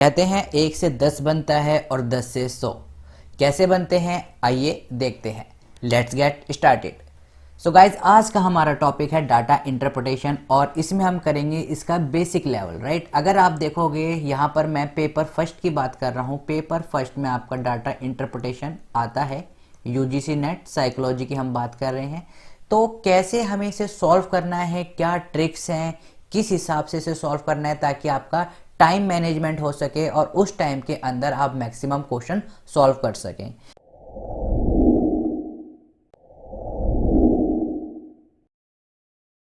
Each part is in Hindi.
कहते हैं 1 से 10 बनता है और 10 से 100 कैसे बनते हैं, आइए देखते हैं। Let's get started. So guys, आज का हमारा टॉपिक है डाटा इंटरप्रिटेशन और इसमें हम करेंगे इसका बेसिक लेवल। राइट, अगर आप देखोगे यहाँ पर मैं पेपर फर्स्ट की बात कर रहा हूँ। पेपर फर्स्ट में आपका डाटा इंटरप्रिटेशन आता है, यूजीसी नेट साइकोलॉजी की हम बात कर रहे हैं। तो कैसे हमें इसे सॉल्व करना है, क्या ट्रिक्स हैं, किस हिसाब से इसे सॉल्व करना है ताकि आपका टाइम मैनेजमेंट हो सके और उस टाइम के अंदर आप मैक्सिमम क्वेश्चन सॉल्व कर सकें।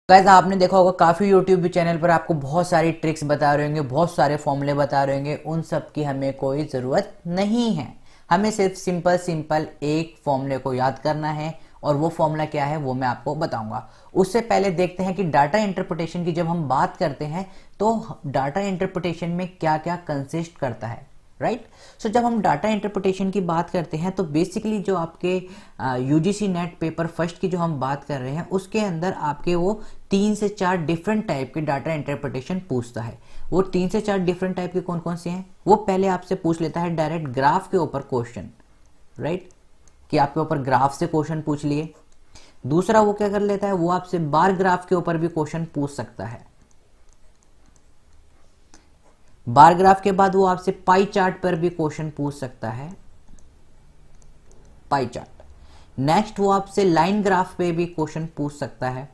गाइस, आपने देखा होगा काफ़ी यूट्यूब चैनल पर आपको बहुत सारी ट्रिक्स बता रहे होंगे, बहुत सारे फॉर्मूले बता रहे होंगे। उन सब की हमें कोई ज़रूरत नहीं है। हमें सिर्फ सिंपल सिंपल एक फॉर्मूले को याद करना है और वो फॉर्मूला क्या है वो मैं आपको बताऊंगा। उससे पहले देखते हैं कि डाटा इंटरप्रिटेशन की जब हम बात करते हैं तो डाटा इंटरप्रिटेशन में क्या क्या कंसिस्ट करता है। राइट, सो जब हम डाटा इंटरप्रिटेशन की बात करते हैं तो बेसिकली जो आपके यूजीसी नेट पेपर फर्स्ट की जो हम बात कर रहे हैं उसके अंदर आपके वो 3 से 4 डिफरेंट टाइप के डाटा इंटरप्रिटेशन पूछता है। वो 3 से 4 डिफरेंट टाइप के कौन कौन से हैं वो पहले आपसे पूछ लेता है डायरेक्ट ग्राफ के ऊपर क्वेश्चन। राइट, कि आपके ऊपर ग्राफ से क्वेश्चन पूछ लिए। दूसरा वो क्या कर लेता है, वो आपसे बार ग्राफ के ऊपर भी क्वेश्चन पूछ सकता है। बार ग्राफ के बाद वो आपसे पाई चार्ट पर भी क्वेश्चन पूछ सकता है, पाई चार्ट। नेक्स्ट वो आपसे लाइन ग्राफ पे भी क्वेश्चन पूछ सकता है।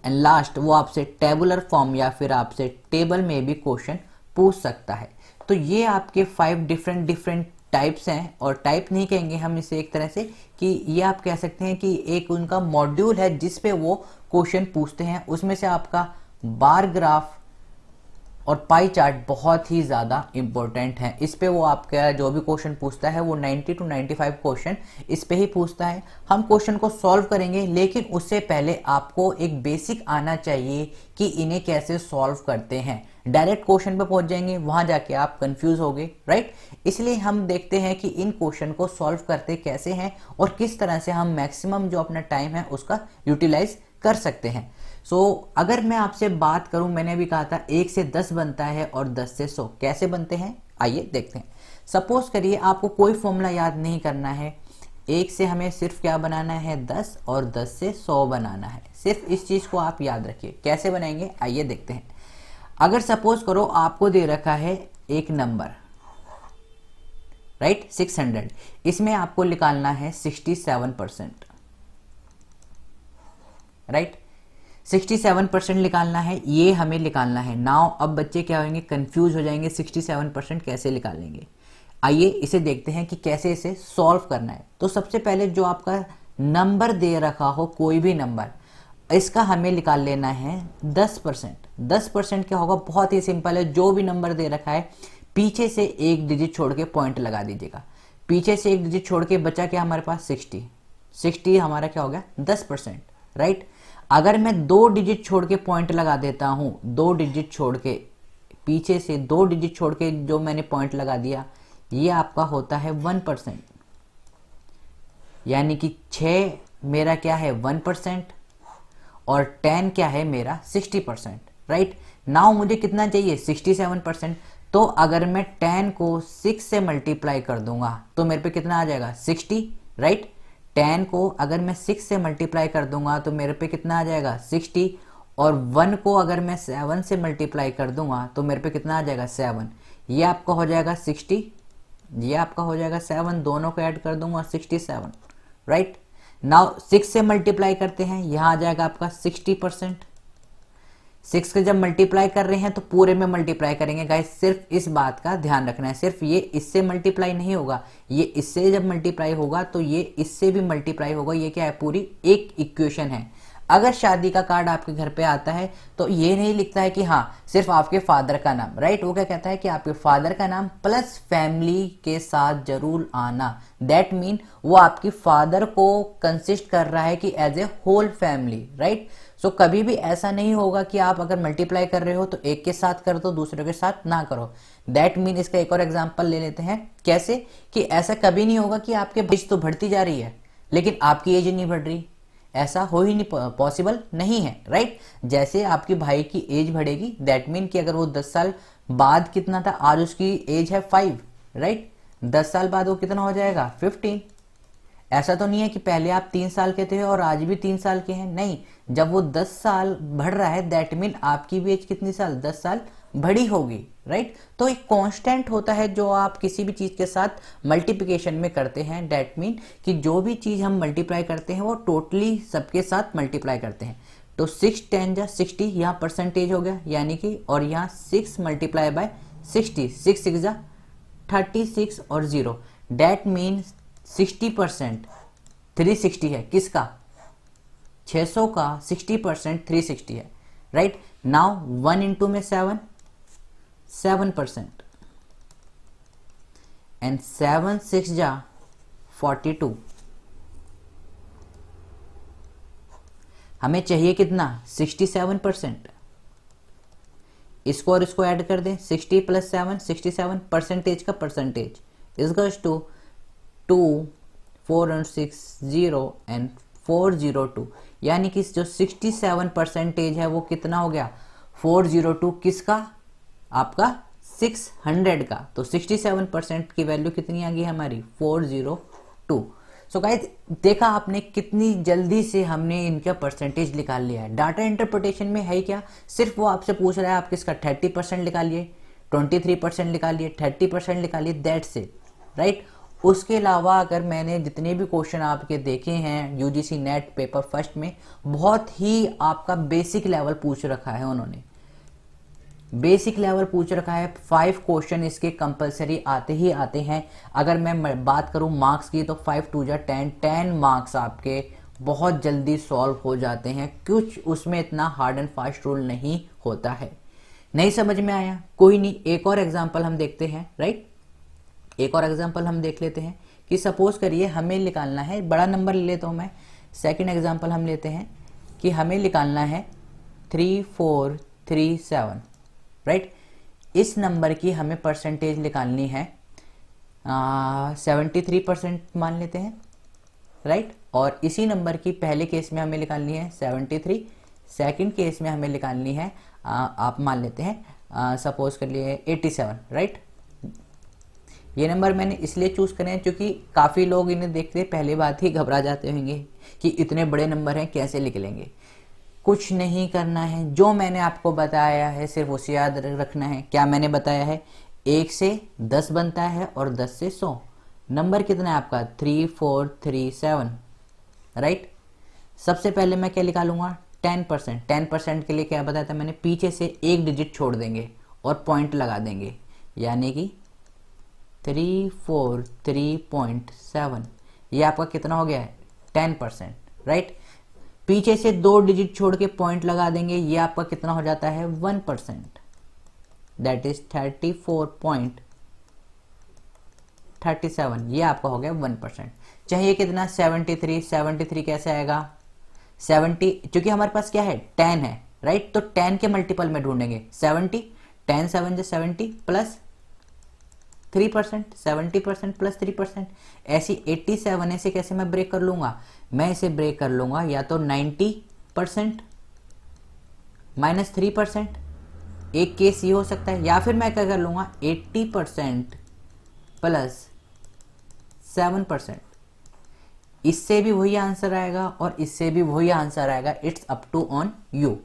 एंड लास्ट वो आपसे टेबुलर फॉर्म या फिर आपसे टेबल में भी क्वेश्चन पूछ सकता है। तो ये आपके 5 डिफरेंट टाइप्स हैं, और टाइप नहीं कहेंगे हम इसे एक तरह से, कि ये आप कह सकते हैं कि एक उनका मॉड्यूल है जिस पे वो क्वेश्चन पूछते हैं। उसमें से आपका बार ग्राफ और पाई चार्ट बहुत ही ज़्यादा इंपॉर्टेंट है। इस पे वो आपका जो भी क्वेश्चन पूछता है वो 90 to 95 क्वेश्चन इस पे ही पूछता है। हम क्वेश्चन को सॉल्व करेंगे, लेकिन उससे पहले आपको एक बेसिक आना चाहिए कि इन्हें कैसे सॉल्व करते हैं। डायरेक्ट क्वेश्चन पे पहुंच जाएंगे, वहां जाके आप कंफ्यूज होगे। राइट, इसलिए हम देखते हैं कि इन क्वेश्चन को सॉल्व करते कैसे हैं और किस तरह से हम मैक्सिमम जो अपना टाइम है उसका यूटिलाइज कर सकते हैं। अगर मैं आपसे बात करूं, मैंने भी कहा था 1 से 10 बनता है और 10 से 100 कैसे बनते हैं, आइए देखते हैं। सपोज करिए आपको कोई फॉर्मूला याद नहीं करना है। 1 से हमें सिर्फ क्या बनाना है, 10, और 10 से 100 बनाना है। सिर्फ इस चीज को आप याद रखिए। कैसे बनाएंगे, आइए देखते हैं। अगर सपोज करो आपको दे रखा है एक नंबर, राइट, 600, इसमें आपको निकालना है 67%। राइट, 67% निकालना है, ये हमें निकालना है। नाउ अब बच्चे क्या होंगे, कंफ्यूज हो जाएंगे, 67% कैसे निकालेंगे। आइए इसे देखते हैं कि कैसे इसे सॉल्व करना है। तो सबसे पहले जो आपका नंबर दे रखा हो, कोई भी नंबर, इसका हमें निकाल लेना है 10%। 10% क्या होगा, बहुत ही सिंपल है। जो भी नंबर दे रखा है पीछे से एक डिजिट छोड़ के पॉइंट लगा दीजिएगा। पीछे से एक डिजिट छोड़ के बचा क्या हमारे पास, 60 हमारा क्या हो गया, 10%। राइट, अगर मैं 2 डिजिट छोड़ के पॉइंट लगा देता हूं, 2 डिजिट छोड़ के, पीछे से 2 डिजिट छोड़ के जो मैंने पॉइंट लगा दिया, ये आपका होता है 1%। यानी कि 6 मेरा क्या है 1% और 10 क्या है मेरा 60%। राइट, नाउ मुझे कितना चाहिए, 67%। तो अगर मैं 10 को 6 से मल्टीप्लाई कर दूंगा तो मेरे पे कितना आ जाएगा, 60। राइट, 10 को अगर मैं 6 से मल्टीप्लाई कर दूंगा तो मेरे पे कितना आ जाएगा, 60। और 1 को अगर मैं 7 से मल्टीप्लाई कर दूंगा तो मेरे पे कितना आ जाएगा, 7। ये आपका हो जाएगा 60, ये आपका हो जाएगा 7, दोनों को ऐड कर दूंगा 67। राइट, नाउ 6 से मल्टीप्लाई करते हैं, यहां आ जाएगा आपका 60%। 6 के जब मल्टीप्लाई कर रहे हैं तो पूरे में मल्टीप्लाई करेंगे गाइस, सिर्फ इस बात का ध्यान रखना है। सिर्फ ये इससे मल्टीप्लाई नहीं होगा, ये इससे जब मल्टीप्लाई होगा तो ये इससे भी मल्टीप्लाई होगा। ये क्या है, पूरी एक इक्वेशन है। अगर शादी का कार्ड आपके घर पे आता है तो ये नहीं लिखता है कि हाँ सिर्फ आपके फादर का नाम। राइट, वो क्या कहता है कि आपके फादर का नाम प्लस फैमिली के साथ जरूर आना। दैट मीन वो आपकी फादर को कंसिस्ट कर रहा है कि as a whole family. Right, so कभी भी ऐसा नहीं होगा कि आप अगर मल्टीप्लाई कर रहे हो तो एक के साथ कर दो, दूसरे के साथ ना करो। दैट मीन इसका एक और एग्जांपल ले लेते हैं। कैसे कि ऐसा कभी नहीं होगा कि आपके एज तो बढ़ती जा रही है लेकिन आपकी एज नहीं बढ़ रही। ऐसा हो ही नहीं, पॉसिबल नहीं है, राइट। जैसे आपके भाई की एज बढ़ेगी, दैट मीन कि अगर वो 10 साल बाद कितना था, आज उसकी एज है 5, राइट। 10 साल बाद वो कितना हो जाएगा 15। ऐसा तो नहीं है कि पहले आप 3 साल के थे और आज भी 3 साल के हैं, नहीं। जब वो 10 साल बढ़ रहा है, दैट मीन आपकी भी एज कितनी साल, 10 साल बड़ी होगी, राइट। तो एक कांस्टेंट होता है जो आप किसी भी चीज के साथ मल्टीप्लिकेशन में करते हैं, दैट मीन कि जो भी चीज हम मल्टीप्लाई करते हैं वो टोटली सबके साथ मल्टीप्लाई करते हैं। तो 6 10 जा 60, यहाँ परसेंटेज हो गया, यानी कि, और यहाँ 6 मल्टीप्लाई बाय 60, 6 6 जा 36 और 0, डेट मीन 60% 360 है, किसका, 600 का 60% 360 है, राइट। नाउ 1 इंटू में 7% एंड 7 6 जा 42। हमें चाहिए कितना, 67%। इसको और इसको ऐड कर दें, 60 + 7 67, परसेंटेज का परसेंटेज इज टू 2 4 और 6 0 एंड 402, यानी कि जो 67% है वो कितना हो गया, 402, किसका, आपका 600 का। तो 67% की वैल्यू कितनी आ गई हमारी, 402। सो गाइस, देखा आपने कितनी जल्दी से हमने इनका परसेंटेज निकाल लिया है। डाटा इंटरप्रिटेशन में है क्या, सिर्फ वो आपसे पूछ रहा है आप किसका 30% निकालिए, 23% निकालिए, 30% निकालिए, दैट्स इट, राइट। उसके अलावा अगर मैंने जितने भी क्वेश्चन आपके देखे हैं यूजीसी नेट पेपर फर्स्ट में, बहुत ही आपका बेसिक लेवल पूछ रखा है उन्होंने, बेसिक लेवल पूछ रखा है। 5 क्वेश्चन इसके कंपलसरी आते ही आते हैं। अगर मैं बात करूं मार्क्स की, तो 5 2 जा 10 मार्क्स आपके बहुत जल्दी सॉल्व हो जाते हैं। कुछ उसमें इतना हार्ड एंड फास्ट रूल नहीं होता है। नहीं समझ में आया, कोई नहीं, एक और एग्जाम्पल हम देखते हैं, राइट। एक और एग्जाम्पल हम देख लेते हैं कि सपोज करिए हमें निकालना है, बड़ा नंबर ले लेता हूं मैं, सेकेंड एग्जाम्पल हम लेते हैं कि हमें निकालना है 3437, राइट। इस नंबर की हमें परसेंटेज निकालनी है 73% मान लेते हैं, राइट। और इसी नंबर की पहले केस में हमें निकालनी है 73, सेकंड केस में हमें निकालनी है आप मान लेते हैं सपोज कर लिए 87, राइट। ये नंबर मैंने इसलिए चूज करे हैं क्योंकि काफ़ी लोग इन्हें देखते पहले बात ही घबरा जाते होंगे कि इतने बड़े नंबर हैं कैसे निकलेंगे। कुछ नहीं करना है, जो मैंने आपको बताया है सिर्फ उसे याद रखना है। क्या मैंने बताया है, 1 से 10 बनता है और 10 से 100। नंबर कितना है आपका 3437, राइट। सबसे पहले मैं क्या निकालूंगा 10%। 10% के लिए क्या बताया था मैंने, पीछे से एक डिजिट छोड़ देंगे और पॉइंट लगा देंगे, यानी कि 343.7, ये आपका कितना हो गया है 10%, राइट। पीछे से 2 डिजिट छोड़ के पॉइंट लगा देंगे, ये आपका कितना हो जाता है 1%, दैट इज 34.37, ये आपका हो गया 1%। चाहिए कितना 73 कैसे आएगा 70, क्योंकि हमारे पास क्या है 10 है, राइट। तो 10 के मल्टीपल में ढूंढेंगे 70, 10 7 जो 70 प्लस 3%, 70% प्लस 3%। ऐसी 87 से कैसे मैं ब्रेक कर लूंगा, मैं इसे ब्रेक कर लूंगा या तो 90% माइनस 3%, एक केस ये हो सकता है, या फिर मैं क्या कर लूंगा 80% प्लस 7%। इससे भी वही आंसर आएगा और इससे भी वही आंसर आएगा, it's up to on you,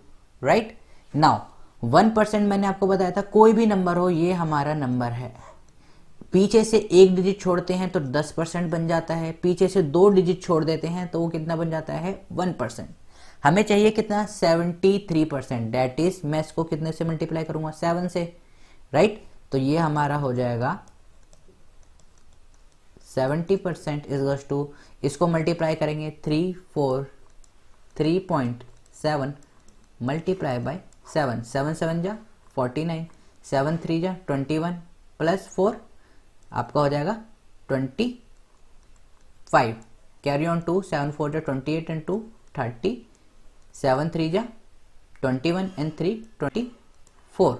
right. Now 1% मैंने आपको बताया था, कोई भी नंबर हो ये हमारा नंबर है। पीछे से एक डिजिट छोड़ते हैं तो 10% बन जाता है, पीछे से 2 डिजिट छोड़ देते हैं तो वो कितना बन जाता है 1%। हमें चाहिए कितना 73%, डेट इज मैं इसको कितने से मल्टीप्लाई करूंगा 7 से, राइट। तो ये हमारा हो जाएगा 70% इज टू, इसको मल्टीप्लाई करेंगे 3.7 मल्टीप्लाई बाय 7, 7 7 जा 49, 7 3 जा 21 प्लस 4 आपका हो जाएगा 25, कैरी ऑन 2, 7 4 जा 28 एंड 2 30, 7 3 जा 21 एंड 3 24,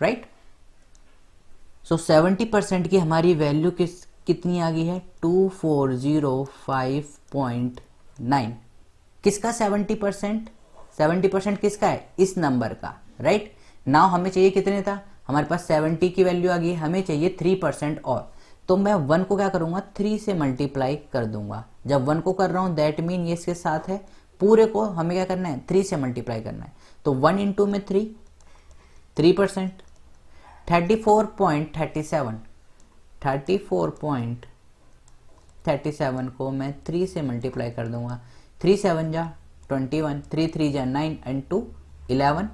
राइट। सो 70% की हमारी वैल्यू कितनी आ गई है 2405.9, किसका 70%? 70% किसका है? इस नंबर का, राइट। नाउ हमें चाहिए कितने था? हमारे पास 70 की वैल्यू आ गई, हमें चाहिए 3% और, तो मैं 1 को क्या करूंगा? 3 से मल्टीप्लाई कर दूंगा। जब 1 को कर रहा हूं दैट मीन ये इसके साथ है, पूरे को हमें क्या करना है? 3 से मल्टीप्लाई करना है। तो 1 इंटू में 3%, 34.37, 34.37 को मैं 3 से मल्टीप्लाई कर दूंगा। 3 7 जा 21, 3 3 जा 9 एंड 2 11,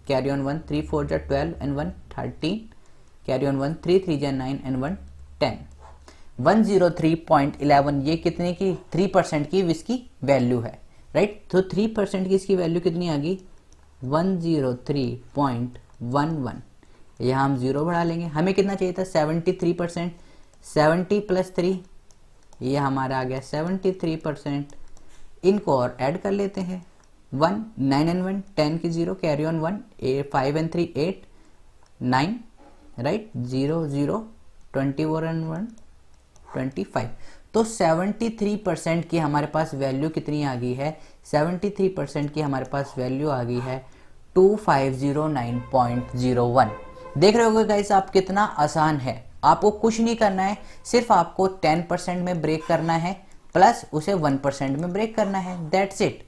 कैरी ऑन 1, 3 4 जा 12 एंड 1 13, कैरी ऑन 1, 3 3 जा 9 एंड 1 10। 103.11 ये कितने की? 3% की इसकी वैल्यू है, राइट। तो 3% की इसकी वैल्यू कितनी आ गई? 103.11। यहाँ हम 0 बढ़ा लेंगे। हमें कितना चाहिए था? 73%। 70 प्लस 3 ये हमारा आ गया 73%। इनको और ऐड कर लेते हैं। 1 9 एंड 1 10 की 0, carry on 1 5 and 3 8 9, right. 0 0 24 and 1 25। तो 73% की हमारे पास वैल्यू कितनी आ गई है? 73% की हमारे पास वैल्यू आ गई है 2509.01। देख रहे होगे गाइस आप, कितना आसान है। आपको कुछ नहीं करना है, सिर्फ आपको 10% में ब्रेक करना है प्लस उसे 1% में ब्रेक करना है, दैट्स इट।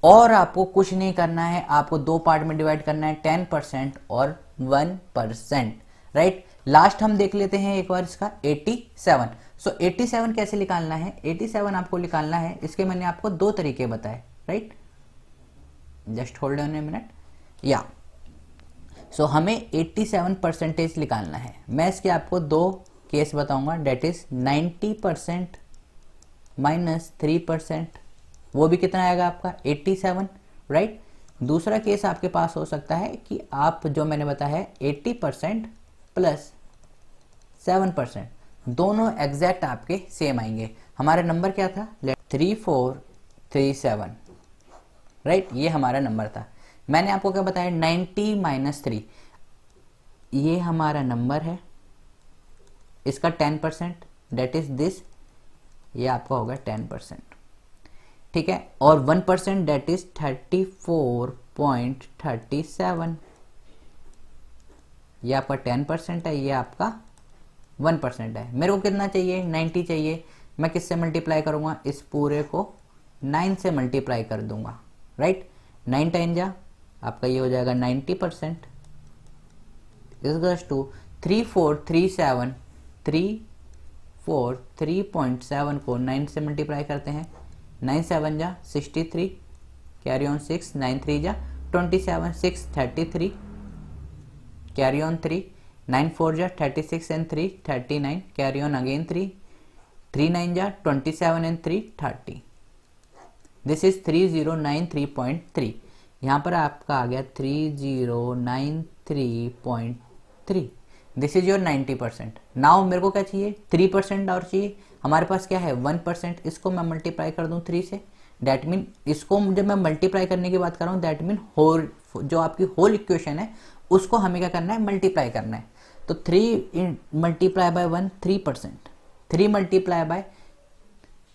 और आपको कुछ नहीं करना है, आपको दो पार्ट में डिवाइड करना है, 10% और 1%, राइट। लास्ट हम देख लेते हैं एक बार इसका 87। सो 87 कैसे निकालना है? 87 आपको निकालना है, इसके मैंने आपको दो तरीके बताए, right. Just hold on a minute. या सो हमें 87% निकालना है। मैं इसके आपको दो केस बताऊंगा, डेट इज 90% माइनस 3%, वो भी कितना आएगा आपका? 87, राइट। दूसरा केस आपके पास हो सकता है कि आप जो मैंने बताया है 80% प्लस 7%, दोनों एग्जैक्ट आपके सेम आएंगे। हमारा नंबर क्या था? 3437, राइट। ये हमारा नंबर था। मैंने आपको क्या बताया? 90 माइनस 3, ये हमारा नंबर है, इसका 10% डेट इज दिस, ये आपका होगा 10%, ठीक है। और 1% डेट इज 34.37, ये आपका 10% है, ये आपका 1% है। मेरे को कितना चाहिए? 90 चाहिए। मैं किससे मल्टीप्लाई करूंगा? इस पूरे को 9 से मल्टीप्लाई कर दूंगा, राइट। 9 टाइम जा आपका ये हो जाएगा 90%, इज टू 3437, 343.7 को 9 से मल्टीप्लाई करते हैं। 9 7 जा 63, कैरी ऑन 6, 9 3 जा 27, 6 33, कैरी ऑन 3, 9 4 जा 36 एंड 3 39, कैरी ऑन अगेन 3, 3 9 जा 27 एंड 3 30। This is 3093.3। यहाँ पर आपका आ गया 3093.3। This is your 90%। नाउ मेरे को क्या चाहिए? 3% और चाहिए। हमारे पास क्या है? 1%। इसको मैं मल्टीप्लाई कर दूं 3 से, दैट मीन इसको जब मैं मल्टीप्लाई करने की बात कर रहा हूँ दैट मीन होल, जो आपकी होल इक्वेशन है उसको हमें क्या करना है? मल्टीप्लाई करना है। तो 3 मल्टीप्लाई बाय 1 3%, 3 मल्टीप्लाई बाय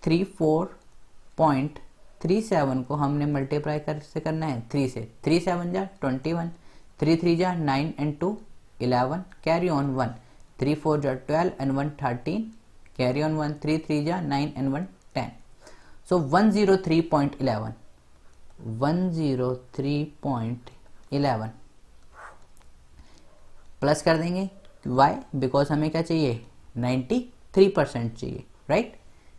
34.37 को हमने मल्टीप्लाई से करना है 3 से। 3 7 जा 21, 3 3 जा 9 एंड 2 11, कैरी ऑन 1, 3 4 जा 12 एंड 1 13, कैरी ऑन 1, 3 3 जा 9 एंड 1 10। सो 103.11, 103.11 प्लस कर देंगे। वाई? बिकॉज हमें क्या चाहिए? 93% चाहिए, राइट।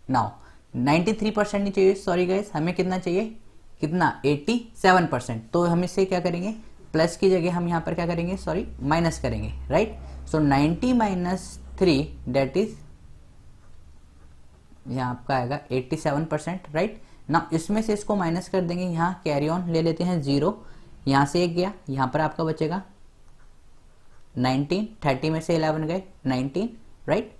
नाउ 93% नहीं चाहिए, सॉरी गाइस, हमें कितना चाहिए? कितना? 87%। तो हम इससे क्या करेंगे? प्लस की जगह हम यहाँ पर क्या करेंगे? सॉरी, माइनस करेंगे, right. So 90 minus 3 that is, यहाँ आपका आएगा 87%, राइट। ना इसमें से इसको माइनस कर देंगे, यहाँ कैरी ऑन ले लेते हैं 0, यहाँ से एक गया, यहाँ पर आपका बचेगा 19, 30 में से 11 गए 19, राइट।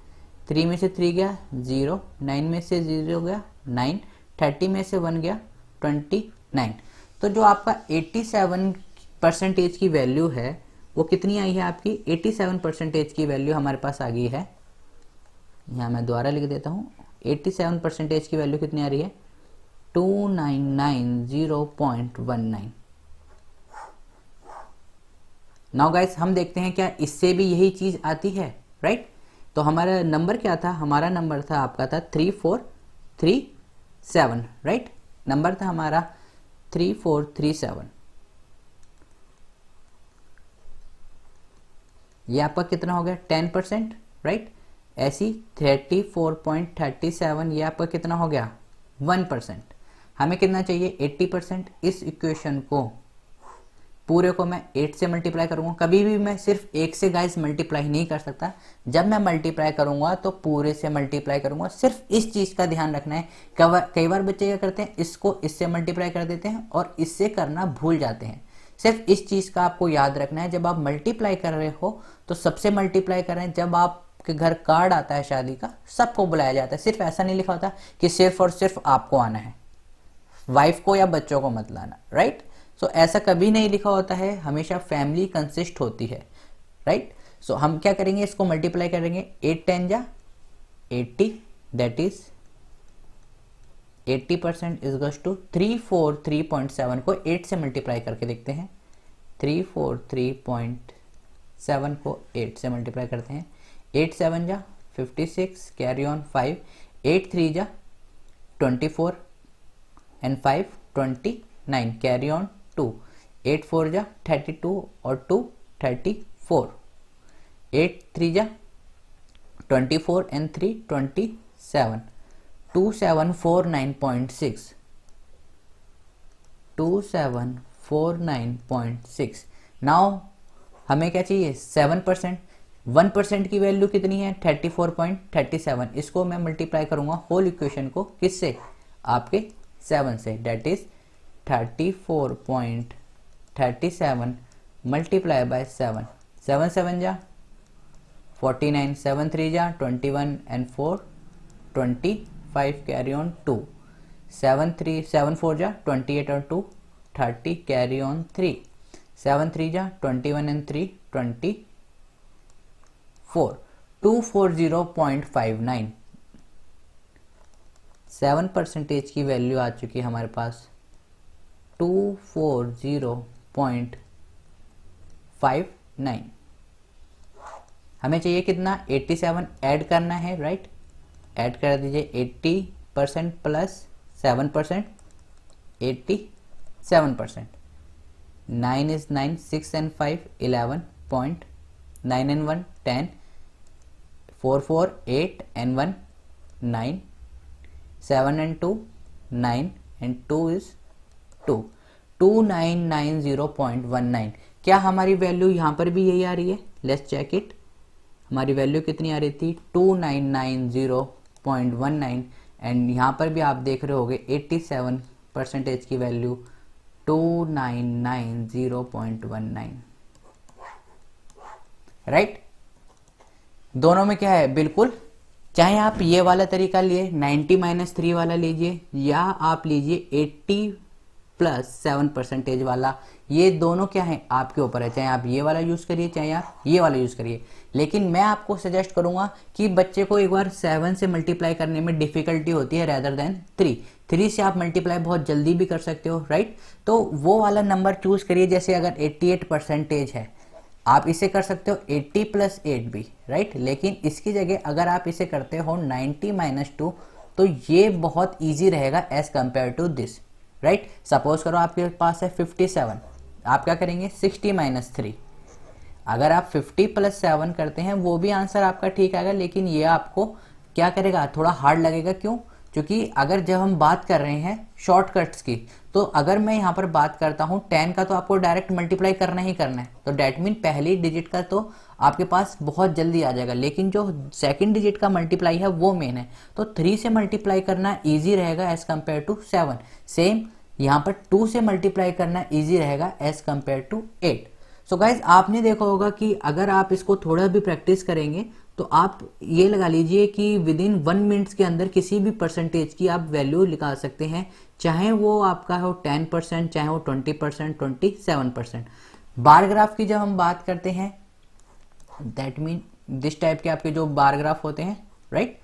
3 में से 3 गया 0, 9 में से 0 गया 9, 30 में से 1 गया 29। तो जो आपका 87% की वैल्यू है वो कितनी आई है आपकी? 87% की वैल्यू हमारे पास आ गई है, यहाँ मैं दोबारा लिख देता हूँ। 87% की वैल्यू कितनी आ रही है? 2990.19। नाउ गाइस हम देखते हैं क्या इससे भी यही चीज आती है, राइट? तो हमारा नंबर क्या था? हमारा नंबर था, आपका था 3437, राइट? नंबर था हमारा 3437। ये आपका कितना हो गया? 10%, राइट? ऐसी 34.37 ये आपका कितना हो गया? 1%। हमें कितना चाहिए? 80%। इस इक्वेशन को पूरे को मैं 8 से मल्टीप्लाई करूंगा। कभी भी मैं सिर्फ 1 से गाइस मल्टीप्लाई नहीं कर सकता। जब मैं मल्टीप्लाई करूंगा तो पूरे से मल्टीप्लाई करूंगा। सिर्फ इस चीज का ध्यान रखना है। कई बार बच्चे क्या करते हैं, इसको इससे मल्टीप्लाई कर देते हैं और इससे करना भूल जाते हैं। सिर्फ इस चीज का आपको याद रखना है, जब आप मल्टीप्लाई कर रहे हो तो सबसे मल्टीप्लाई कर रहे हैं। जब आपके घर कार्ड आता है शादी का, सबको बुलाया जाता है। सिर्फ ऐसा नहीं लिखा होता कि सिर्फ और सिर्फ आपको आना है, वाइफ को या बच्चों को मत लाना, राइट? सो ऐसा कभी नहीं लिखा होता है, हमेशा फैमिली कंसिस्ट होती है, राइट? सो हम क्या करेंगे, इसको मल्टीप्लाई करेंगे। 8 10 जा 80, that is 80% is guess to 343.7 को 8 से मल्टीप्लाई करके देखते हैं। 343.7 को 8 से मल्टीप्लाई करते हैं। 8 7 जा 56, कैरी ऑन 5, 8 3 जा 24 एंड 5 29, कैरी ऑन 2, 8 4 जा 32 और 2 34, 8 3 जा 24 एंड 3 27, 2749.6, 2749.6। नाउ हमें क्या चाहिए? 7%। 1% की वैल्यू कितनी है? 34.37। इसको मैं मल्टीप्लाई करूंगा होल इक्वेशन को, किससे? आपके 7 से, डेट इज 34.37 मल्टीप्लाई बाय 7। 7 7 जा 49, 7 3 जा 21 एंड 4 25, कैरी ऑन 2, 7 4 जा 28 और 2 30, कैरी ऑन 3, 7 3 जा 21 एंड 3 24, 240.59। 7% की वैल्यू आ चुकी है हमारे पास 240.59। हमें चाहिए कितना? 87 ऐड करना है, राइट? ऐड कर दीजिए 80% plus 7%, 87%। 9 is 9, 6 and 5 11, 9 and 1 10, 4 4 8 and 1 9, 7 and 2 9 and 2 is 2, 2990.19। क्या हमारी वैल्यू यहाँ पर भी यही आ रही है? Let's check it. हमारी वैल्यू कितनी आ रही थी? 2990.19 एंड यहाँ पर भी आप देख रहे होगे 87% की वैल्यू 2990.19, राइट? दोनों में क्या है? बिल्कुल, चाहे आप ये वाला तरीका लिए 90-3 वाला लीजिए या आप लीजिए 80+7% वाला, ये दोनों क्या है? आपके ऊपर है। चाहे आप ये वाला यूज करिए, चाहे आप ये वाला यूज करिए। लेकिन मैं आपको सजेस्ट करूंगा कि बच्चे को एक बार 7 से मल्टीप्लाई करने में डिफिकल्टी होती है रेदर देन 3 से आप मल्टीप्लाई बहुत जल्दी भी कर सकते हो, राइट? तो वो वाला नंबर चूज करिए। जैसे अगर 88% है, आप इसे कर सकते हो 80+8 भी, राइट? लेकिन इसकी जगह अगर आप इसे करते हो 90-2, तो ये बहुत ईजी रहेगा as compare to this, right? Suppose करो आपके पास है 57, आप क्या करेंगे? 60-3। अगर आप 50+7 करते हैं वो भी आंसर आपका ठीक आएगा, लेकिन ये आपको क्या करेगा? थोड़ा हार्ड लगेगा। क्यों? क्योंकि अगर जब हम बात कर रहे हैं शॉर्टकट्स की, तो अगर मैं यहाँ पर बात करता हूँ 10 का, तो आपको डायरेक्ट मल्टीप्लाई करना ही करना है। तो डेट मीन पहली डिजिट का तो आपके पास बहुत जल्दी आ जाएगा, लेकिन जो सेकंड डिजिट का मल्टीप्लाई है वो मेन है। तो 3 से मल्टीप्लाई करना ईजी रहेगा एज कम्पेयर टू 7। सेम यहाँ पर 2 से मल्टीप्लाई करना ईजी रहेगा as compare to 8। So guys आपने देखा होगा कि अगर आप इसको थोड़ा भी प्रैक्टिस करेंगे तो आप ये लगा लीजिए कि विद इन 1 मिनट्स के अंदर किसी भी परसेंटेज की आप वैल्यू निकाल सकते हैं, चाहे वो आपका हो 10%, चाहे वो 20%, 27%। बार ग्राफ की जब हम बात करते हैं, दैट मीन दिस टाइप के आपके जो बार ग्राफ होते हैं, राइट?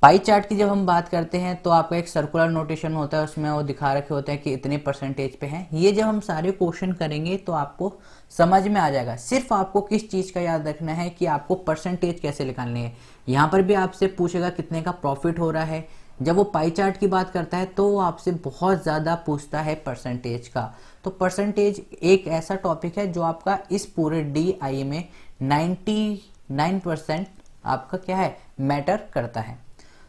पाई चार्ट की जब हम बात करते हैं तो आपका एक सर्कुलर नोटेशन होता है, उसमें वो दिखा रखे होते हैं कि इतने परसेंटेज पे हैं। ये जब हम सारे क्वेश्चन करेंगे तो आपको समझ में आ जाएगा। सिर्फ आपको किस चीज़ का याद रखना है कि आपको परसेंटेज कैसे निकालनी है। यहाँ पर भी आपसे पूछेगा कितने का प्रॉफिट हो रहा है। जब वो पाई चार्ट की बात करता है तो वो आपसे बहुत ज़्यादा पूछता है परसेंटेज का। तो परसेंटेज एक ऐसा टॉपिक है जो आपका इस पूरे DI में 99% आपका क्या है, मैटर करता है।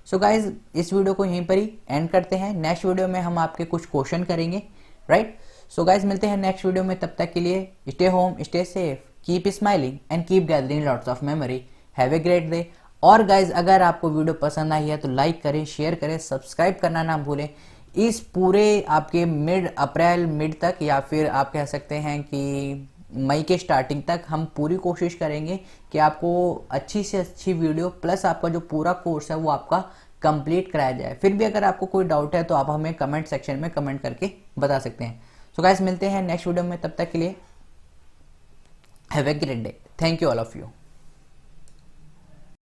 सो गाइज इस वीडियो को यहीं पर ही एंड करते हैं। नेक्स्ट वीडियो में हम आपके कुछ क्वेश्चन करेंगे, राइट। सो गाइज मिलते हैं नेक्स्ट वीडियो में, तब तक के लिए stay home, stay safe, keep smiling and keep gathering lots of memory. Have a great day. और गाइज अगर आपको वीडियो पसंद आई है तो लाइक करें, शेयर करें, सब्सक्राइब करना ना भूलें। इस पूरे आपके मिड अप्रैल मिड तक, या फिर आप कह सकते हैं कि मई के स्टार्टिंग तक हम पूरी कोशिश करेंगे कि आपको अच्छी से अच्छी वीडियो प्लस आपका जो पूरा कोर्स है वो आपका कंप्लीट कराया जाए। फिर भी अगर आपको कोई डाउट है तो आप हमें कमेंट सेक्शन में कमेंट करके बता सकते हैं। सो गाइस मिलते हैं नेक्स्ट वीडियो में, तब तक के लिए have a great day. Thank you all of you.